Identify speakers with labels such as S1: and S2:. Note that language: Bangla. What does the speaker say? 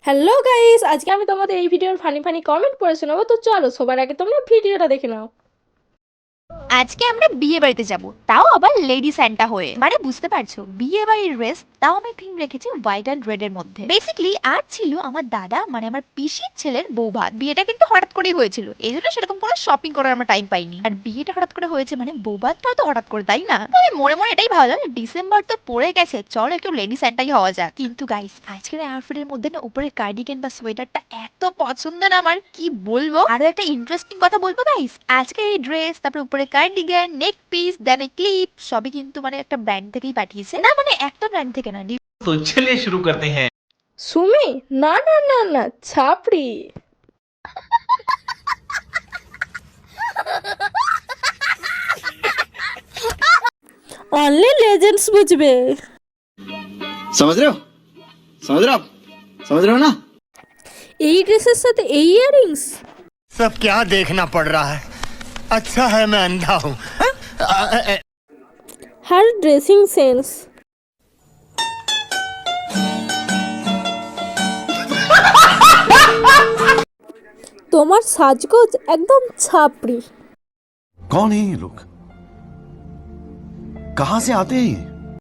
S1: হ্যালো গাইস, আজকে আমি তোমাদের এই ভিডিওর ফানি ফানি কমেন্ট পড়ে শোনাবো। তো চলো সবার আগে তোমরা ভিডিওটা দেখে নাও।
S2: আজকে আমরা বিয়ে বাড়িতে যাব, তাও আবার লেডি স্যান্টা হয়ে। মানে বুঝতে পারছো, বিয়ে বাড়ির ড্রেস, তাও আমি থিম রেখেছি হোয়াইট অ্যান্ড রেড এর মধ্যে। বেসিক্যালি আজ ছিল আমার দাদা মানে আমার পিসির ছেলের বৌভাত। বিয়েটা কিন্তু হঠাৎ করেই হয়েছিল, এই জন্য সেরকম কোনো শপিং করার আমার টাইম পাইনি। আর বিয়েটা হঠাৎ করে হয়েছে মানে বৌভাতটাও তো হঠাৎ করে, তাই না? তো আমি মনে মনে এটাই ভাবলাম, ডিসেম্বর তো পড়ে গেছে, চলো একটু লেডি স্যান্টাই হওয়া যাক। কিন্তু গাইস, আজকের আউটফিটের মধ্যে না উপরে কার্ডিগান বা সোয়েটারটা এত পছন্দ না আমার, কি বলবো। আরো একটা ইন্টারেস্টিং কথা বলবো গাইস, আজকে এই ড্রেস, তারপরে উপরে কার্ডিগান, নেক পিস, দেন ক্লিপ, সবই কিন্তু মানে একটা ব্র্যান্ড থেকেই পাঠিয়েছে। না মানে একটা ব্র্যান্ড থেকে না।
S3: तो चलिए शुरू करते हैं।
S1: সুমি, না না না না, ছাপড়ি। অনলি লেজেন্ডস বুঝবে।
S4: समझ रहे हो समझ रहे हो आप समझ रहे हो ना।
S1: এই ড্রেসের সাথে এই ইয়াররিংস।
S5: सब क्या देखना पड़ रहा है। अच्छा है मैं अंधा हूँ।
S1: হার ড্রেসিং সেন্স। তোমার সাজগোজ একদম ছাপড়ি।
S6: कौन है ये लोग? कहां से आते हैं ये?